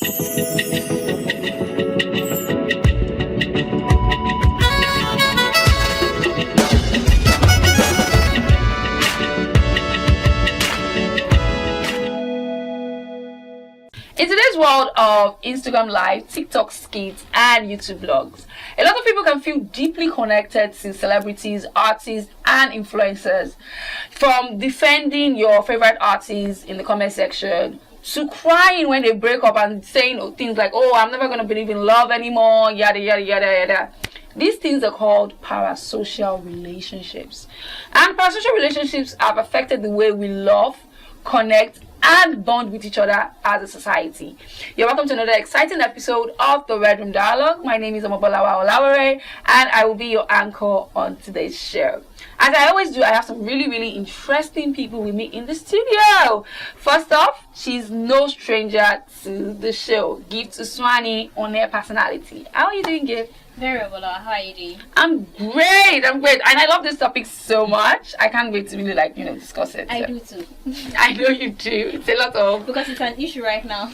In today's world of Instagram Live, TikTok skits, and YouTube vlogs, a lot of people can feel deeply connected to celebrities, artists, and influencers. From defending your favorite artists in the comment section to crying when they break up and saying things like, "Oh, I'm never going to believe in love anymore," yada, yada, yada, yada. These things are called parasocial relationships. And parasocial relationships have affected the way we love, connect, and bond with each other as a society. You're welcome to another exciting episode of the Red Room Dialogue. My name is Omobolawa Olawere, and I will be your anchor on today's show. As I always do, I have some really interesting people with me in the studio. First off, she's no stranger to the show. Gift Uswani, on-air personality. How are you doing, Gift? Very well, how are you doing? I'm great, and I love this topic so much. I can't wait to really discuss it. I do too. I know you do. It's a lot of... Because it's an issue right now.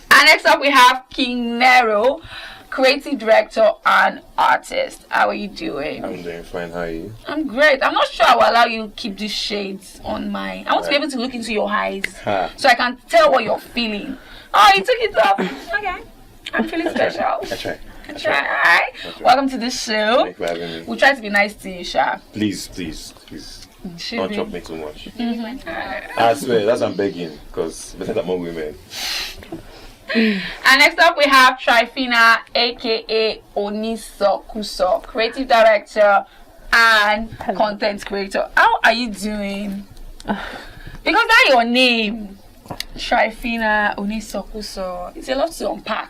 And next up we have King Nero, creative director and artist. How are you doing? I'm doing fine, how are you? I'm great. I'm not sure I will allow you to keep these shades on my... I want to be able to look into your eyes so I can tell what you're feeling. Oh, you took it off. Okay. I'm feeling special. I try. Alright. Welcome to the show. Thank you for having me. We'll try to be nice to you, Sha. Please. Should Don't we? chop me too much. Mm-hmm. I swear, that's I'm begging, because better than more women. And next up we have Trifina, aka Onisokuso, creative director and content creator. How are you doing? Because that's your name, Trifina Onisokuso. It's a lot to unpack.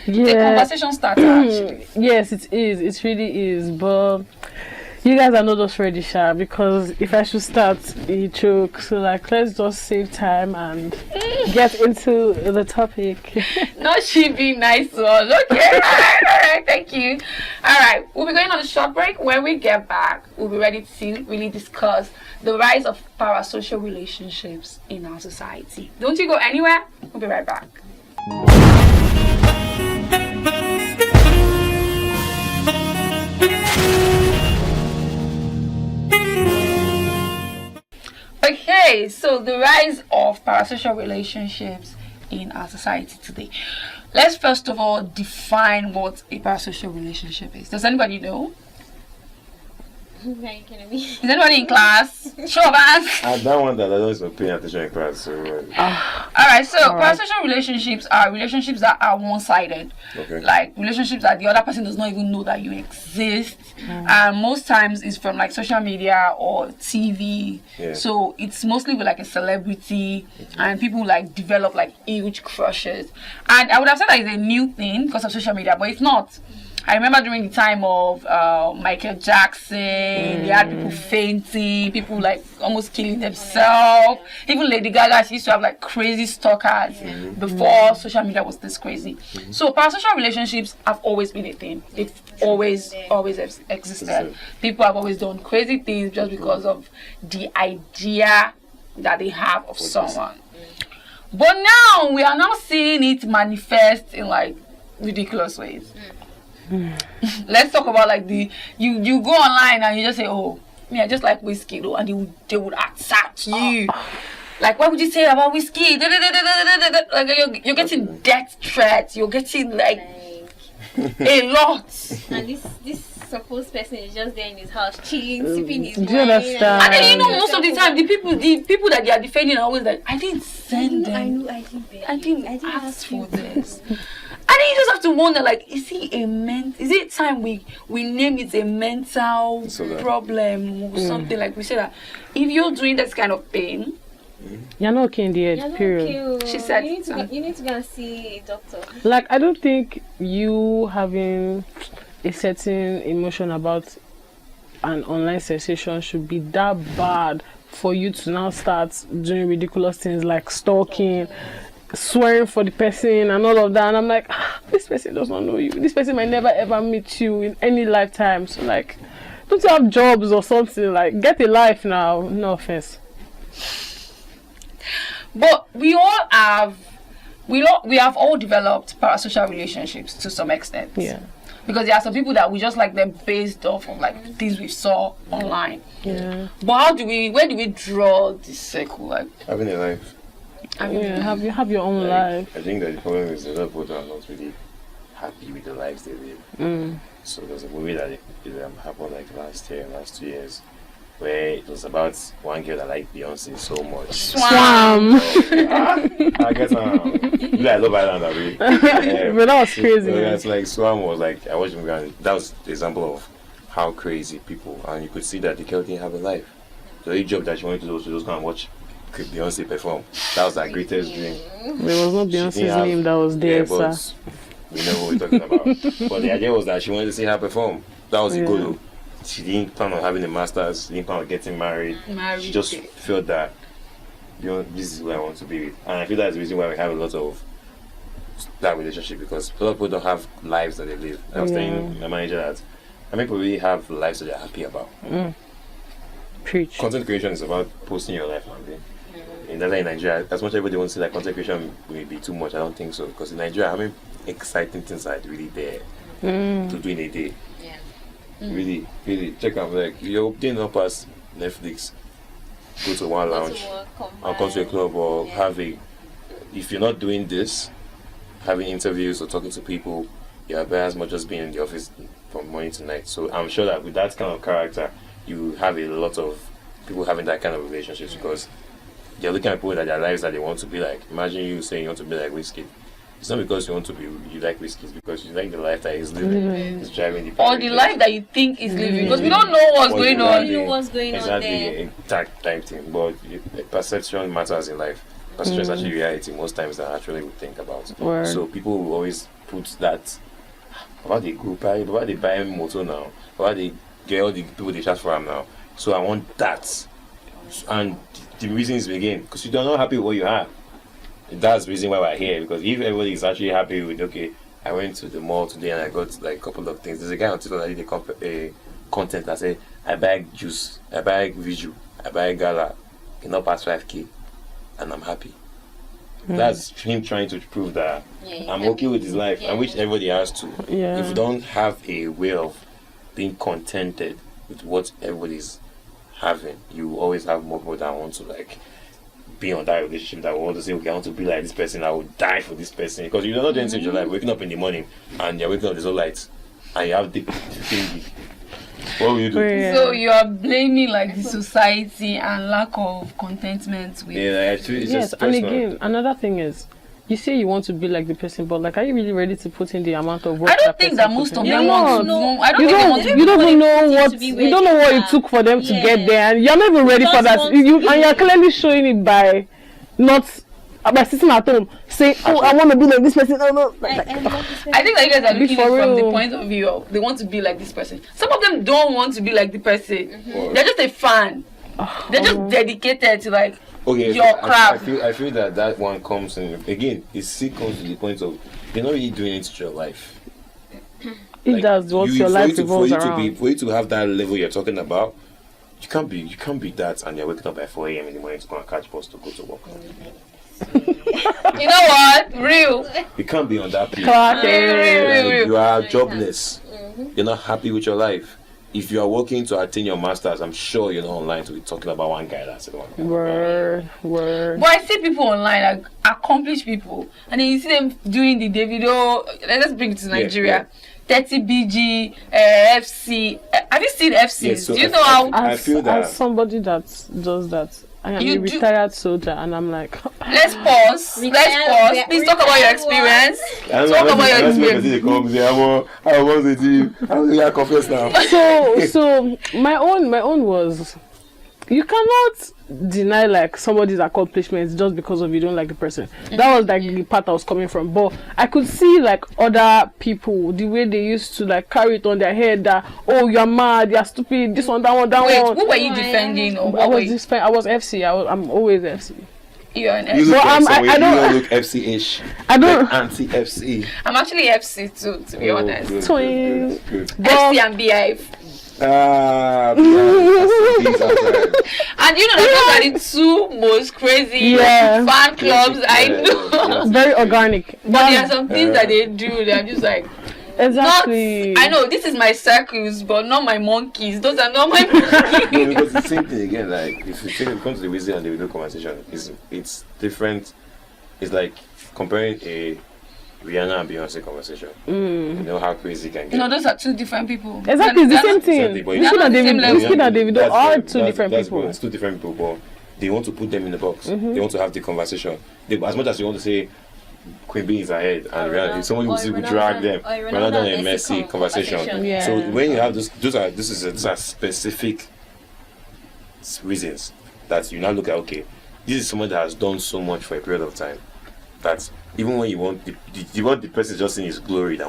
Yeah. The conversation started actually. Yes, it is. It really is. But you guys are not just ready, Sha, because if I should start, it choke. So let's just save time and get into the topic. No, she be nice to us. Okay, all right, thank you. All right, we'll be going on a short break. When we get back, we'll be ready to really discuss the rise of parasocial relationships in our society. Don't you go anywhere. We'll be right back. Okay, so the rise of parasocial relationships in our society today. Let's first of all define what a parasocial relationship is. Does anybody know? Are you kidding me? Is anybody in class? Show of hands. I don't want that. I always been paying attention in class. So, Alright, so parasocial relationships are relationships that are one-sided. okay. Like relationships that the other person does not even know that you exist. And most times it's from social media or TV. Yeah. So it's mostly with a celebrity, and people develop huge crushes. And I would have said that it's a new thing because of social media, but it's not. I remember during the time of Michael Jackson, they had people fainting, people almost killing themselves. Even Lady Gaga, she used to have crazy stalkers before social media was this crazy. So parasocial relationships have always been a thing. They've always existed. People have always done crazy things just because of the idea that they have of someone. But now we are now seeing it manifest in ridiculous ways. Let's talk about you go online and you just say, "Oh, me, I just like whiskey," though, and they would attack you. What would you say about whiskey? You're getting death threats. You're getting a lot. And this supposed person is just there in his house chilling, sipping his wine. Do you understand? And then most of the time the people that they are defending are always I didn't send them. I didn't ask for this. And then you just have to wonder, is it time we name it a mental problem or something? We said that if you're doing that kind of thing, you're not okay in the head, period. Okay. She said you need to go and see a doctor. I don't think you having a certain emotion about an online sensation should be that bad for you to now start doing ridiculous things like stalking, swearing for the person and all of that. And I'm this person does not know you. This person might never ever meet you in any lifetime. So don't you have jobs or something? Get a life now. No offense. But we all have we have all developed parasocial relationships to some extent. Yeah. Because there are some people that we just like them based off of like things we saw online. Yeah. But where do we draw this circle? Like, Having a life. Yeah. Have your own life. I think that the problem is a lot of people are not really happy with the lives they live. So there's a movie that happened like last 2 years, where it was about one girl that liked Beyonce so much. Swam. I guess I love Island of it. But that was crazy. So that's like Swam was like, I watched the movie and that was the example of how crazy people, and you could see that the girl didn't have a life. The only job that she wanted to do was to just go and watch Beyonce perform. That was her greatest dream. There was no Beyonce's name that was there, but sir. we know what we're talking about. But the idea was that she wanted to see her perform. That was the goal. She didn't plan on having a master's, didn't plan on getting married. She just felt that, this is who I want to be with. And I feel that's the reason why we have a lot of that relationship, because a lot of people don't have lives that they live. I was telling my manager that I mean people really have lives that they're happy about. Preach. Content creation is about posting your life, man. In Nigeria, as much as everybody wants to say that content creation will be too much, I don't think so. Because in Nigeria, how many exciting things are really there to do in a day? Really, really check out, like you're doing up as Netflix, go to one lounge and come to a club, or if you're not doing this, having interviews or talking to people, you're better as much as being in the office from morning to night. So I'm sure that with that kind of character, you have a lot of people having that kind of relationships, because you're looking at people that their lives that they want to be like. Imagine you saying you want to be like Whiskey. It's not because you like Whiskey, it's because you like the life that he's living. He's driving the or the life that you think is living, because we don't know what's going on. We don't know what's going on there. Exact type thing, but perception matters in life. Perception is actually reality most times than actually we think about. So people will always put that about the group, about the buy motor now, about the get all the people they chat for him now. So I want that, and the reason is again because you're not happy with what you have. That's the reason why we're here, because if everybody is actually happy with, okay, I went to the mall today and I got like a couple of things. There's a guy on Twitter that did a content that said, I buy juice, I buy visual, I buy gala, cannot pass 5k, and I'm happy. That's him trying to prove that I'm okay with his life, and which everybody has to. If you don't have a way of being contented with what everybody's having, you always have more people that want to like be on that relationship, that want to say, okay, I want to be like this person, I will die for this person, because you're not doing your life, waking up in the morning and you're waking up, there's no lights and you have the thing. What will you do? So you are blaming like the society and lack of contentment with actually it's just and personal. again, another thing is, you say you want to be like the person, but like, are you really ready to put in the amount of work? I don't think that most of them want to know. I don't you think they don't, want to you don't even know what to be you don't know what it took for them to Yeah. get there, and you're not even ready for that. And you're clearly showing it by not by sitting at home saying, "Oh, I want to be like this person." No, no. I love this person. I think that you guys are Be looking at for it from the real. point of view of they want to be like this person. Some of them don't want to be like the person. They're just a fan. They're just dedicated to like your craft. I feel that one comes in again. It still comes to the point of you're not really doing it to your life. If that's what your life revolves around. For you to have that level you're talking about, you can't be that, and you're waking up at 4 a.m. in the morning to go and catch bus to go to work. You know what? Real. You can't be on that place. Real. You are jobless. You're not happy with your life. If you are working to attain your masters, I'm sure you're not online to be talking about one guy that's the one. Word. But I see people online, like accomplished people, and then you see them doing the Davido. Let's bring it to Nigeria. 30 BG, FC. Have you seen FCs? Yes, so Do you know how? I feel that as somebody that does that, I am You a do- retired soldier, and I'm like, Let's pause. Please talk about your experience. Talk about your experience. I want the team. I confess now. so my own was, you cannot deny like somebody's accomplishments just because of you don't like the person. That was like the part I was coming from. But I could see like other people, the way they used to like carry it on their head that, oh, you're mad, you're stupid, this one, that one, that Wait, one. who were you defending? Or I was FC. I'm always FC. You're an You FC. look But FC, I don't- you look FC-ish. I don't. Like anti-FC. I'm actually FC too, to be honest. Twins. Good. But FC and BIF. And you know that those are the two most crazy fan clubs I know. Very organic. But there are some things that they do that I'm just like, exactly. I know this is my circles, but not my monkeys. Those are not my monkeys. Because the same thing again, like if you think it comes to the Weezy and the video conversation, it's different. It's like comparing a Rihanna and Beyonce conversation. You know how crazy it can get. No, those are two different people. Exactly, it's the same thing. Exactly, Whiskey and Davido are two different people. It's two different people, but they want to put them in the box. They want to have the conversation. As much as you want to say Queen Bee is ahead and Rihanna, someone will drag them. Ronaldo and Messi conversation. Yeah. So when you have those are specific reasons that you now look at. Okay, this is someone that has done so much for a period of time that even when you want the person just in his glory, that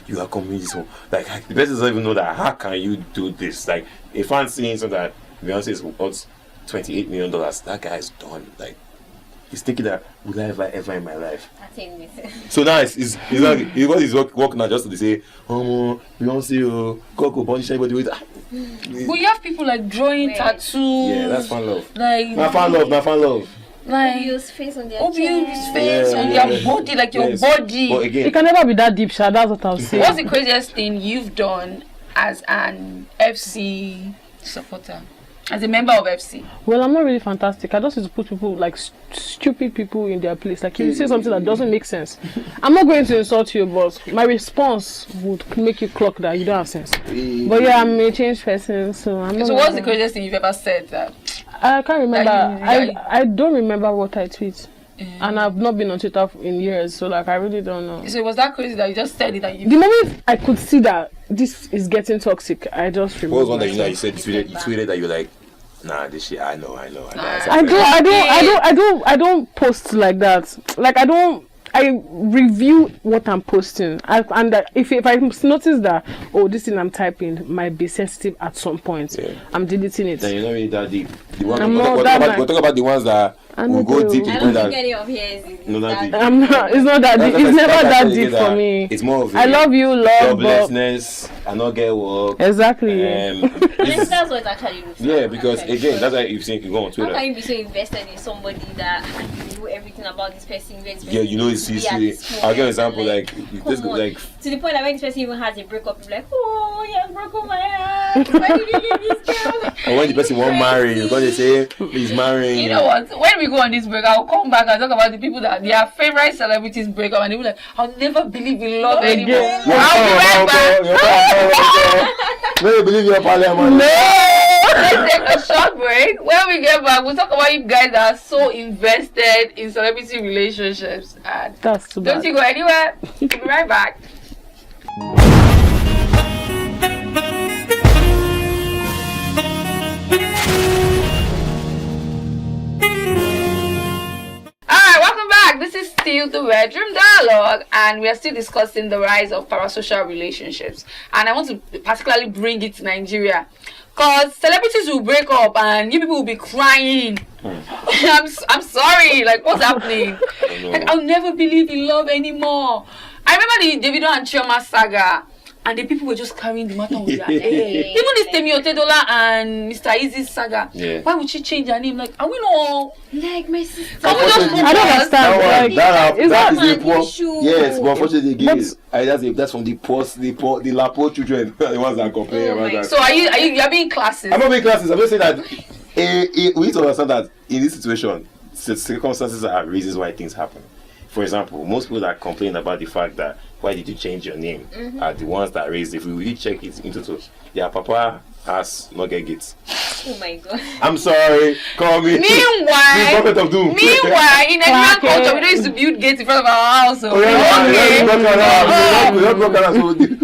you are coming this one, like the person doesn't even know that how can you do this? Like a fan seeing something that Beyonce is worth $28 million, that guy is done. Like he's thinking that will I ever in my life? So now he's got his work now just to say, Beyonce, Coco, punish anybody with. But you have people like drawing tattoos. Yeah, that's fan love. Like not fan love. Like Obvious face on their face on their body, like your body. But again, it can never be that deep, Sha. That's what I'll say. What's the craziest thing you've done as an FC supporter? As a member of FC? Well, I'm not really fantastic. I just used to put people like stupid people in their place. Like if you say something that doesn't make sense, I'm not going to insult you, but my response would make you clock that you don't have sense. But yeah, I'm a changed person, so I'm not. So what's the craziest thing you've ever said that? I can't remember. I don't remember what I tweet. And I've not been on Twitter in years, so like I really don't know. So it was that crazy that you just said it and you... The moment I could see that this is getting toxic, I just remember. What was one that you said you tweeted that you're like, nah, this shit, I know. I don't post like that. Like I review what I'm posting, and if I notice that this thing I'm typing might be sensitive at some point, I'm deleting it. Then you're not really that deep. We're talking about the ones that will go deep. I don't think any of here is that deep. I'm not. It's not that deep. It's never that deep for me. It's more of I love you, love, joblessness. I not get work. Exactly. That's what it actually looks like. Yeah, because again, that's why you've seen you go on Twitter. How can you be so invested in somebody that you know everything about this person? Yeah, you know it's history. I'll give an example like this, like to the point that when this person even has a breakup, you're like, oh, he has broken my heart. Why did you leave this girl? Or when the person won't marry, because they say he's marrying. You know what? When we go on this break, I'll come back and talk about the people that their favorite celebrities break up, and they will like, I'll never believe in love anymore. I'll be right back. Never believe your parliament. No. Let's take a short break. When we get back, we'll talk about you guys that are so invested in celebrity relationships. And that's too bad. Don't you go anywhere. We'll be right back. Alright, welcome back. This is still the Bedroom Dialogue, and we are still discussing the rise of parasocial relationships. And I want to particularly bring it to Nigeria. Because celebrities will break up and you people will be crying. I'm sorry, like what's happening? Like I'll never believe in love anymore. I remember the Davido and Chioma saga, and the people were just carrying the matter on their head. Even this Temi Otedola and Mr. Easy's saga. Yeah. Why would she change her name? Like, are we not like my sister? Can we just I don't understand. That is the poor. issue. Yes, but unfortunately, again, that's from the Lapo children, the ones that complain about that. So are you being classist? I'm not being classist. I'm just saying that we need to understand that in this situation, circumstances are reasons why things happen. For example, most people that complain about the fact that why did you change your name are the ones that raised. If we really check it into it, their papa has not get gates. Oh my god. I'm sorry, call me. Meanwhile, in Nigerian culture, we don't used to build gates in front of our house. So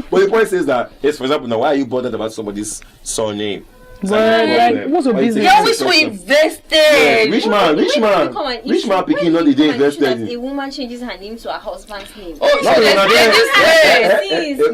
but the point is that, yes, for example, now why are you bothered about somebody's surname? Like, what's your business? You're always so invested. Yeah, rich man picking not the day invested. A woman changes her name to her husband's name. Oh, so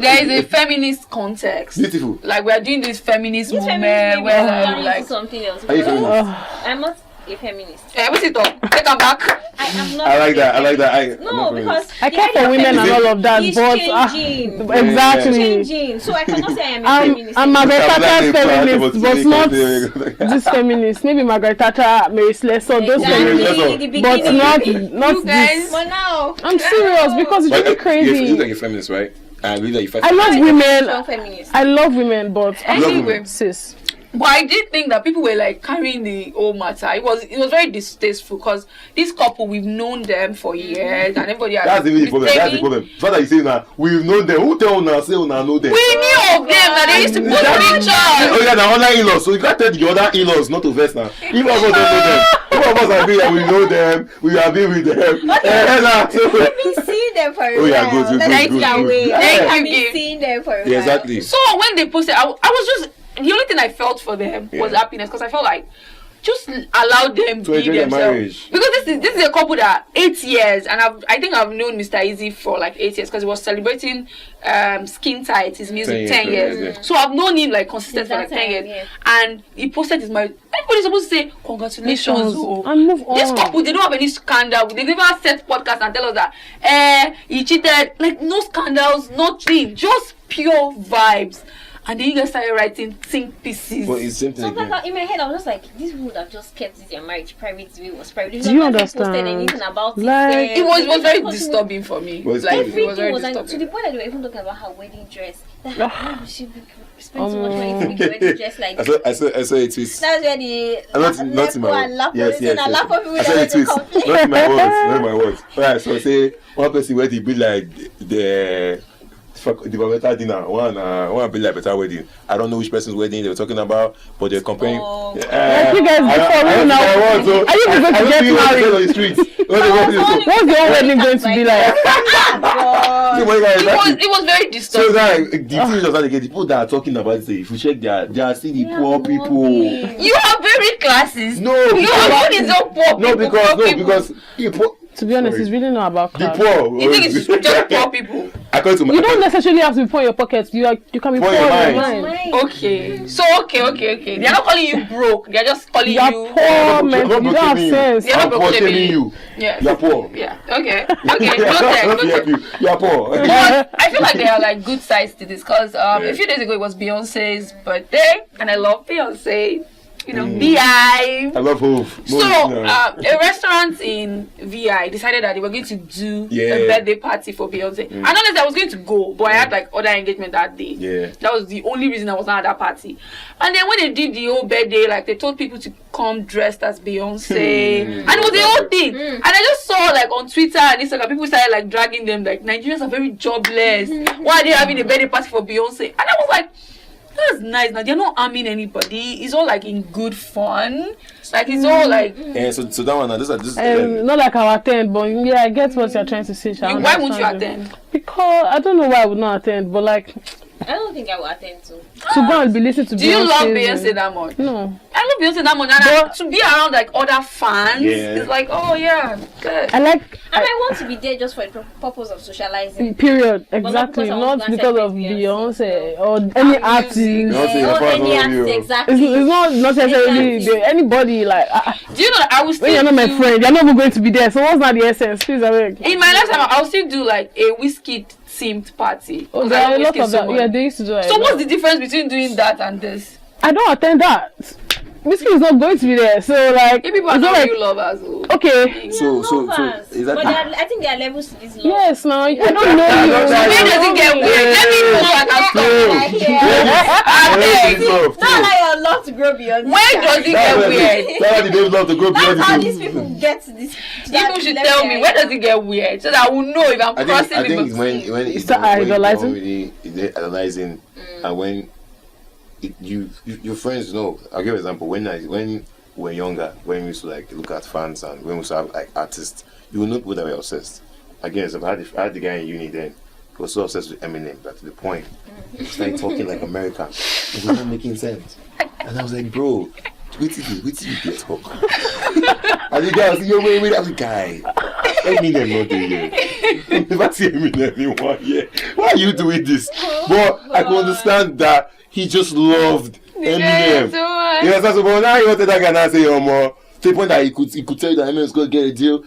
there is a feminist context. Beautiful. Like we are doing this feminist movement where like something else. Are you feminist? I'm not a feminist. What's it up? Take her back. I am not. I like that. No, because I care for women and all of that, it's but changing. exactly. Changing. So I cannot say I am a feminist. I'm Margaret Vocabulary Thatcher's feminist, but not part. this feminist. Maybe Margaret Thatcher, Mary Slessor, those feminists, the but beginning. not this. But now, I'm serious because it's really You crazy. look like a feminist, right? I believe that you fight. I love strong women. feminist. I love women, but Anyway, sis. but I did think that people were like carrying the whole matter. It was very distasteful because this couple, we've known them for years and everybody has. That's the problem. That's the problem. So that you say now, we've known them. Who tell una say una know them? We knew of them that they used to post pictures. Oh yeah, the other in-laws. So you can't tell the other in-laws not to vex now. If of us don't know them, if of us agree that we know them, we have been with them. I've been seeing them for a while. Oh yeah, good. Thank you. I've been Gift. seeing them for a while. Yeah, exactly. So when they posted, I was just, the only thing I felt for them was happiness because I felt like just allow them To be enjoy their themselves. marriage. Because this is a couple that 8 years, and I think I've known Mr. Easy for like 8 years because he was celebrating Skin Tight, his music 10 years. yeah. So I've known him like consistent Since for like that 10 time, years, yeah. and he posted his marriage. Everybody's supposed to say congratulations. Oh. And move on. This couple, they don't have any scandal. They never set podcast and tell us that he cheated. Like no scandals, nothing, just pure vibes. And then you guys started writing think pieces. But it's simple Sometimes again. in my head I was just like, this would have just kept their marriage private. The way it was private. Do you Nobody understand? posted anything about Like- it. It was very Because disturbing for me. Well, it's Like good. it was Everything very was like to disturbing. the point that they were even talking about her wedding dress. That why would she spend so much money to make a wedding dress like this? I saw a tweet. That's where the Not in my and words. Lapo Yes, yes, and yes. Lapo people I saw were a tweet. to complain. Not in my words. Not in my words. Right. So say one person where they be like the better dinner. One be like better wedding. I don't know which person's wedding they were talking about, but they're comparing. Oh. Like you guys before I real now. want to. Are you going to get married? On the streets. What's the whole wedding going to be like? It was very So disturbing. that the thing is just like the people that are talking about it, if you check they are still the poor people. You are very classist. No, You are good is all poor no, people. poor people. because people, To be honest, it's really not about the class. poor. You think it's just poor people? According to my, You don't necessarily have to be poor in your pockets. You can be Poor poor in in your your mind. mind. Okay. So okay. They're not calling you broke. They're just calling You are you. poor, man. I'm not You don't have blaming sense. Yeah. I'm poor Blaming telling you. Yeah. You're poor. Yeah. Okay. Noted. You're poor. But I feel like there are like good sides to this because a few days ago it was Beyonce's birthday and I love Beyonce. You know, VI. I love Hove. So a restaurant in VI decided that they were going to do a birthday party for Beyonce. And honestly, I was going to go, but I had like other engagement that day. Yeah. That was the only reason I was not at that party. And then when they did the whole birthday, like they told people to come dressed as Beyonce, and it was the whole thing. And I just saw like on Twitter and Instagram, people started like dragging them like Nigerians are very jobless. Why are they having a birthday party for Beyonce? And I was like, that's nice. Now they're not harming anybody. It's all like in good fun. Like it's all like. Yeah, so that one, this Not like I'll attend, but yeah, I get what you're trying to say. Why won't you attend? Because I don't know why I would not attend, but like I don't think I will attend to. go and be listening to. Do you love Beyonce's, Beyonce that much? No. I love Beyonce that much, and to be around like other fans, it's like, oh yeah, good. I like. And I want to be there just for the purpose of socializing. Period. not Exactly. because I Not want to because of celebrate Beyonce or any artist. Any artist, exactly. It's not necessarily Exactly. anybody like. Do you know that I will still When you're not my do- friend, you're not even going to be there. So what's not the essence? Please, I beg. In my lifetime, I'll still do like a whiskey themed party. Oh, 'Cause there I are a love lot Wizkid of so that. much. Yeah, they used to do it. So what's the difference between doing that and this? I don't attend that. Whiskey is not going to be there. So like, If people are it's not like, real lovers, oh. okay. So Lovers. is that But I think there are levels to this love. Yes, now I don't know you. Where does it get weird? Let me know I can stop. I beg. Not allow your love to grow beyond. Where does it get weird? That's why the baby love to go beyond That's how the these people get to this. People should tell me where does it get weird so that I will know if I'm crossing I think the it's when it's start idolizing. idolizing, and when your friends know. I'll give an example. When we're younger, when we used to like look at fans and when we used to have like artists, you will know people that were obsessed. Again, so I had the guy in uni then. He was so obsessed with Eminem that to the point he started talking like America. It was not making sense. And I was like, bro, wait till you get talk. And the guy was like, yo, wait, that's a guy. Eminem not doing it. Never see Eminem in 1 year. Why are you doing this? But I can understand that he just loved Eminem. Yeah, so much. Yes, that's about now you wanted that guy now say, more. To the point that he could tell you that Eminem is going to get a deal.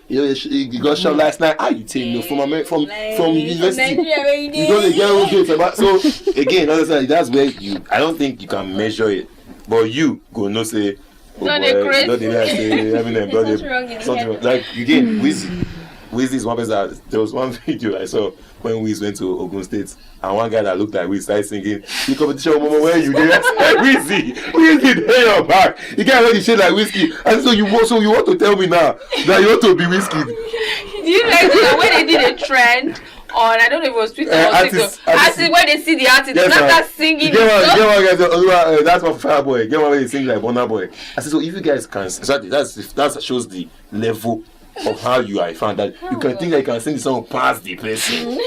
He got shot last night. How you tell me from university? You don't get okay. So again, that's where I don't think you can measure it. But you go no say. Oh not boy, a not the way I say Eminem, There's something wrong in something the wrong. Like again, Wiz is one person. There was one video I saw when Wiz went to Ogun State, and one guy that looked like Wiz started singing the competition, Mama, where you there? Wizzy, hey your back. You can't really shit like whiskey. And so you want to tell me now that you want to be whiskey? Do you like that when they did a trend on, I don't know if it was Twitter or TikTok, when they see the artist, yes, start singing. Get one guy, that's my Fireboy. Get one where they sing like Burna Boy. I said, so if you guys can, that shows the level of how you are a fan, that you can think that you can sing the song past the person.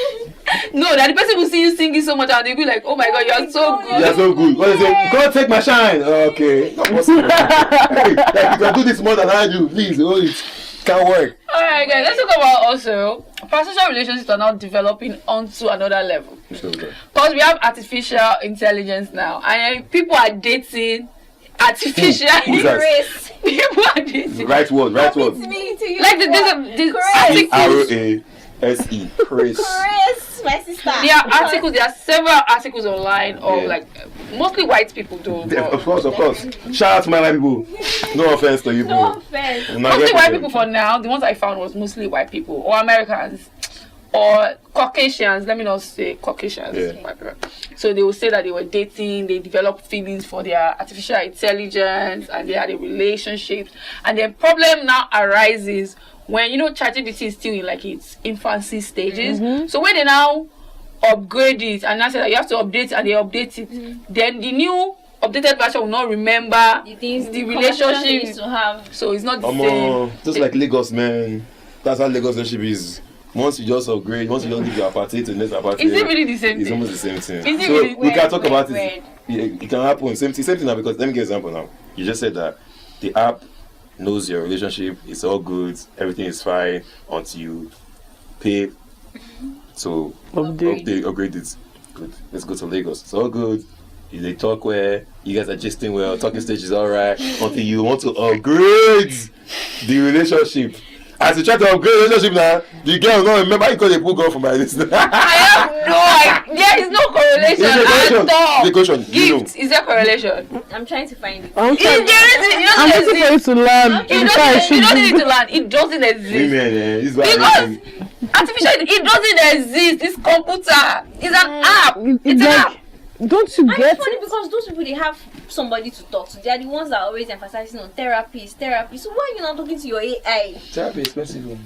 No, that the person will see you singing so much and they'll be like, oh my god, you're so good. You're so good. What they say, go take my shine. Okay. Not possible. Like, you can do this more than I do. Please, it can't work. Alright guys, let's talk about also parasocial relationships are now developing onto another level. Because we have artificial intelligence now and people are dating artificial race. People are dating. Right word. Like R-A-S-E. Chris, my sister. There are several articles online of like mostly white people though. Of course. Shout out to my white people. No offense to you, no offense. Mostly white people for now. The ones I found was mostly white people or Americans or Caucasians. Let me not say Caucasians. Yeah. So they will say that they were dating, they developed feelings for their artificial intelligence and they had a relationship. And the problem now arises when, ChatGPT is still in like its infancy stages. Mm-hmm. So when they now upgrade it and now say that you have to update it and they update it, then the new updated version will not remember the relationship to have. So it's not the same. Just like Lagos, man. That's how Lagos relationship is. Once you just upgrade, once you don't leave your apartment to the next apartment, is it really the same thing? It's almost the same thing. Is it really we can talk about it. It can happen. Same thing now, because let me give an example now. You just said that the app knows your relationship, it's all good, everything is fine until you pay to upgrade it. Good. Let's go to Lagos. It's all good. They talk where you guys are gisting well, talking stage is alright, until you want to upgrade the relationship. As you try to upgrade the relationship now, the girl will not remember you call a poor girl from my list. I have no idea. There is no correlation at all. Gift. Is there correlation? I'm trying to find it. I'm waiting for you to learn. You don't need to learn. It doesn't exist. Because artificial, it doesn't exist. It's computer. It's an app. It's an app. Don't you get funny because those people, they have somebody to talk to. They are the ones that are always emphasizing on therapy. So why are you not talking to your AI? Therapy is expensive.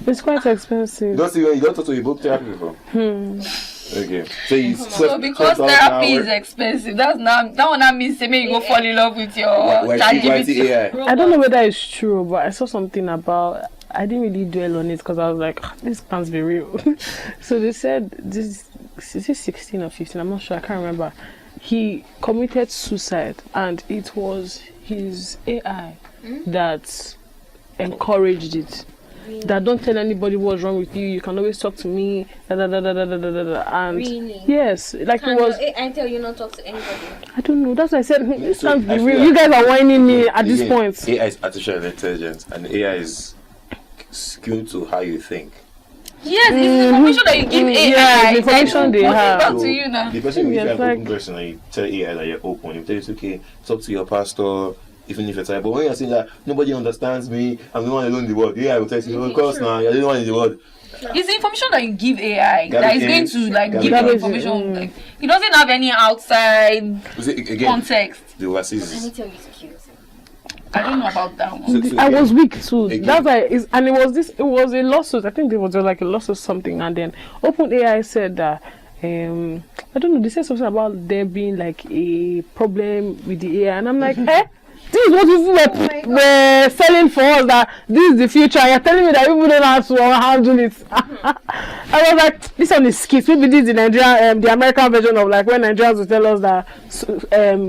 It's quite expensive. You don't talk to a book therapy before. Okay. So because therapy is expensive, that one that means maybe you go fall in love with your ChatGPT. I don't know whether it's true, but I saw something about. I didn't really dwell on it because I was like, this can't be real. So they said this. Is he 16 or 15? I'm not sure. I can't remember. He committed suicide, and it was his AI that encouraged it. Really? That don't tell anybody what's wrong with you. You can always talk to me. And really? Yes, like it was. AI tell you not talk to anybody. I don't know. That's why I said this can't be real. You guys are whining me at this point. AI is artificial intelligence, and AI is skewed to how you think. Yes, it's the information that you give AI. Yeah, the information they have. Back to you now. The person, if you're an open person and you tell AI that you're open, you tell it's okay, talk to your pastor, even if you're tired. But when you're saying that nobody understands me, I'm the one alone in the world, AI will tell you, of course now, you're the one in the world. It's the information that you give AI that is going to give you information. Like, it doesn't have any outside context. The overseas. Let me tell you security. I don't know about that one. I was weak too. That's why it was a lawsuit. I think there was like a lawsuit something, and then OpenAI said that I don't know, they said something about there being like a problem with the AI, and I'm like, this is what people were selling for us, that this is the future. You're telling me that people don't know how to handle it. I was like, this one is skits. Maybe this is the Nigerian, the American version of like when Nigerians will tell us that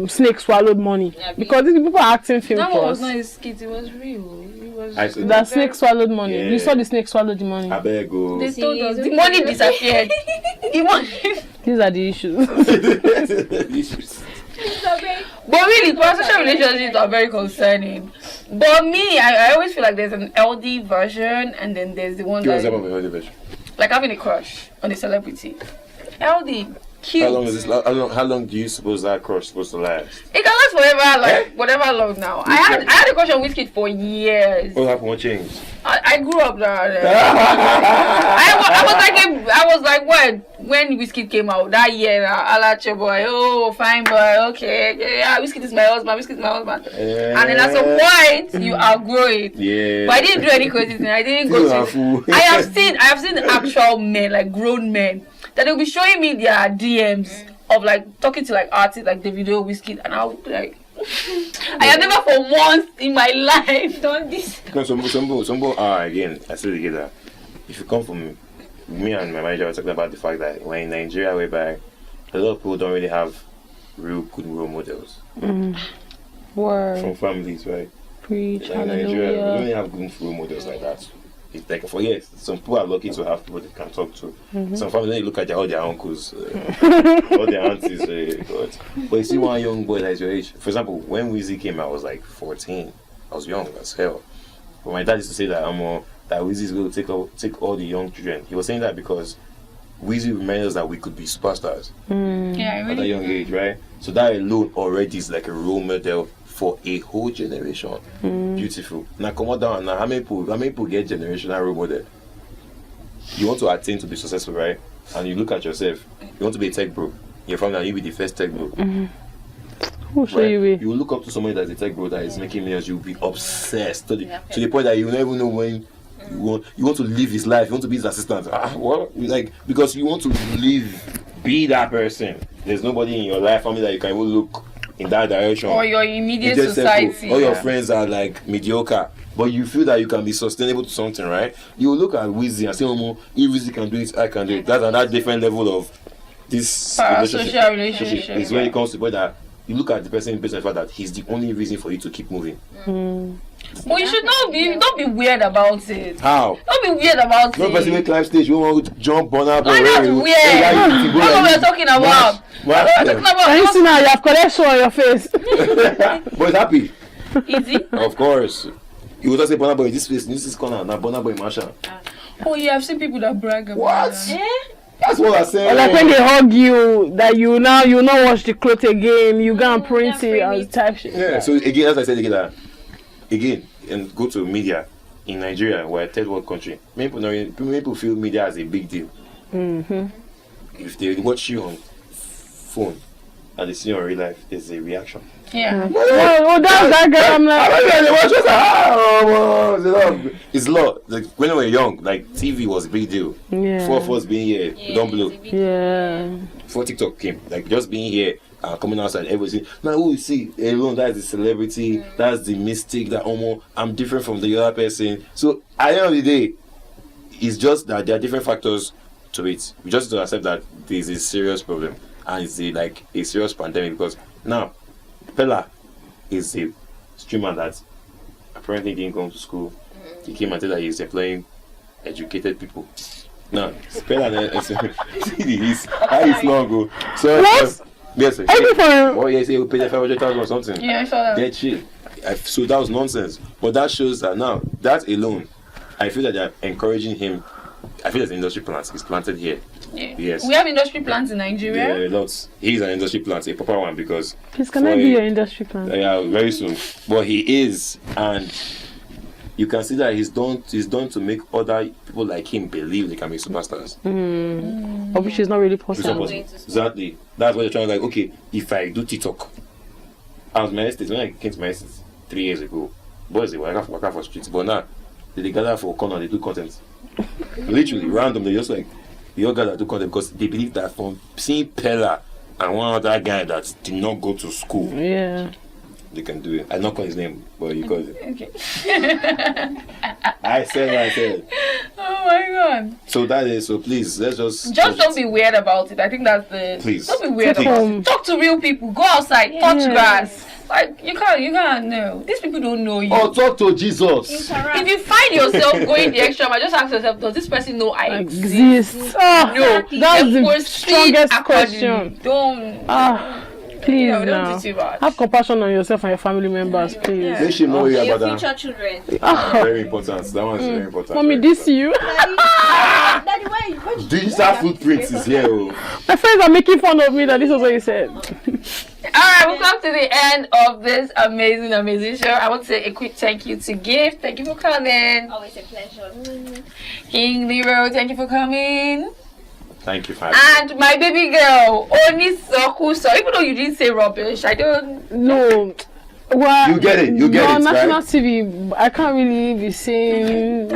snake swallowed money. Because these people are acting film that for one us. was not a skit, it was real. That snake swallowed money. Yeah. You saw the snake swallowed the money. I beg you. They told us the money disappeared. These are the issues. But really, parasocial relationships are very concerning. But me, I always feel like there's an LD version, and then there's the one Give us that example of the LD version. like having a crush on a celebrity. LD, cute. How long is this? How long do you suppose that crush supposed to last? It can last forever, like whatever long now. I had a crush on Wizkid for years. What happened? What changed? I grew up now. I was like when Wizkid came out that year. Alache boy, oh fine boy, okay, yeah, Wizkid is my husband. Wizkid is my husband. And then at some point you outgrow it. Yeah. But I didn't do any crazy thing. I didn't go to. I have seen actual men, like grown men, that they'll be showing me their DMs of like talking to like artists like Davido, Wizkid, and I'll be like. I have never for once in my life done this. Because some again, I still get that. If you come from me and my manager were talking about the fact that when in Nigeria, whereby a lot of people don't really have real good role models from families, right? Preach, Like in Nigeria, we don't hallelujah. really have good role models like that. It's like for yes, some people are lucky to have people they can talk to. Some families they look at all their uncles, all their aunties. But you see one young boy that's your age. For example, when Weezy came out, I was like 14. I was young as hell. But my dad used to say that that Weezy is going to take all the young children. He was saying that because Weezy reminds us that we could be superstars Yeah, at a young age, right? So that alone already is like a role model for a whole generation. Beautiful. Now come on down. Now how many people get generational role model? You want to attain to be successful, right? And you look at yourself. You want to be a tech bro. You're from now. You be the first tech bro. Who show Right? you way? You look up to somebody that's a tech bro that is making millions. You'll be obsessed to the point that you never know when you want to live his life. You want to be his assistant. What? Like because you want to be that person. There's nobody in your life, family that you can even look in that direction. or your immediate You just said, society. all your friends are like mediocre, but you feel that you can be sustainable to something, right? You look at Weezy and say, "Oh, if Weezy can do it, I can do it." That's another different level of this Parasocial relationship. It's when it comes to the point that you look at the person based on the fact that he's the only reason for you to keep moving. But you should don't be weird about it. How? Don't be weird about No it. person will climb stage. You want to jump on up. Why not weird? That's what we're talking about. What? That's what we're talking Can you see about. now? You have collection on your face. But he's happy. Easy. Of course. You would just say Burna Boy this place, this is corner, now Burna Boy Marshall. Oh yeah, I've seen people that brag about What? that. That's what I said. Or like when they hug you, that you not wash the clothes again, you go and print it and type shit. Yeah, so again, as I said again, and go to media in Nigeria, we're a third world country. Many people feel media as a big deal. If they watch you on phone and they see you in real life, there's a reaction. Yeah. Oh, that's that girl. I'm like, It's a lot. Like when we were young, like TV was a big deal. yeah. For us being here, don't blow. Yeah. Before TikTok came, like just being here, coming outside, everything. Now who you see alone, that's the celebrity, that's the mystic, that I'm different from the other person. So at the end of the day, it's just that there are different factors to it. We just have to accept that there's a serious problem and it's a serious pandemic because now Pella is a streamer that apparently didn't go to school. He came and said that he's employing educated people. Now, Pella he's long ago. So What? yes, Everything. yes, he will pay the 500,000 or something. Yeah, I saw that. Dead shit. So that was nonsense. But that shows that now, that alone, I feel that they're encouraging him. I feel there's an industry plant. He's planted here. Yeah. Yes. We have industry plants in Nigeria. Yeah, lots. He's an industry plant, a proper one, because Please, can I be your industry plan? yeah, very soon. But he is, and you can see that he's done to make other people like him believe they can be superstars. Of which is not really It's not possible. possible. Exactly. That's what they're trying to like. Okay, if I do TikTok, I was my estate when I came to my estate 3 years ago. Boys, they work for streets, but now they gather for corner. They do content. Literally random. They just like they all gather to do content because they believe that from seeing Pella and one other guy that did not go to school, Yeah. they can do it. I not call his name, but you call it. Okay. I said what I said. Oh my god. So that is so. Please, let's just Don't be weird about it. I think that's the. Please. Don't be weird Please. about it. Talk to real people. Go outside. Touch Yes. grass. Like you can't know. These people don't know you. Oh, talk to Jesus. If you find yourself going the extra mile, just ask yourself, does this person know I exist? Exist. Oh, No. that's Then the proceed strongest accordingly. question. Don't. Ah, Please, don't now. do too much. Have compassion on yourself and your family members, please. They should know you Your about future that. children. Very important. That one is very important. Mommy, this you. Daddy, why Digital footprints is here. Oh. My friends are making fun of me that this was what you said. Alright, we've come to the end of this amazing show. I want to say a quick thank you to Gift. Thank you for coming. Always a pleasure. King Lero, thank you for coming. Thank you for having me. And my baby girl, Oni Soku. So even though you didn't say rubbish, I don't. No. Well, You get it, national right? TV, I can't really be saying.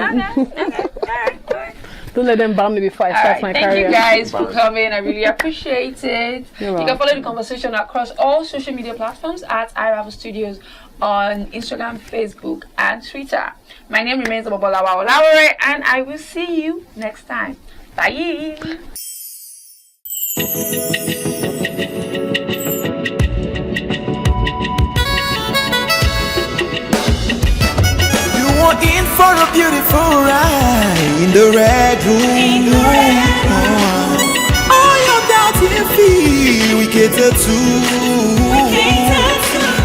Don't let them ban me before I start my Thank career. you guys for coming. I really appreciate it. You're You can welcome. follow the conversation across all social media platforms at iRavel Studios on Instagram, Facebook, and Twitter. My name remains Obobolawa Olawore, and I will see you next time. Bye. You are in for a beautiful ride in the red room. All your doubts and fear we cater to.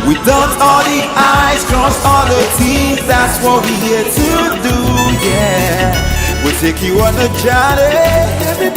We dot all the I's, cross all the T's. That's what we're here to do. Yeah, we'll take you on a journey.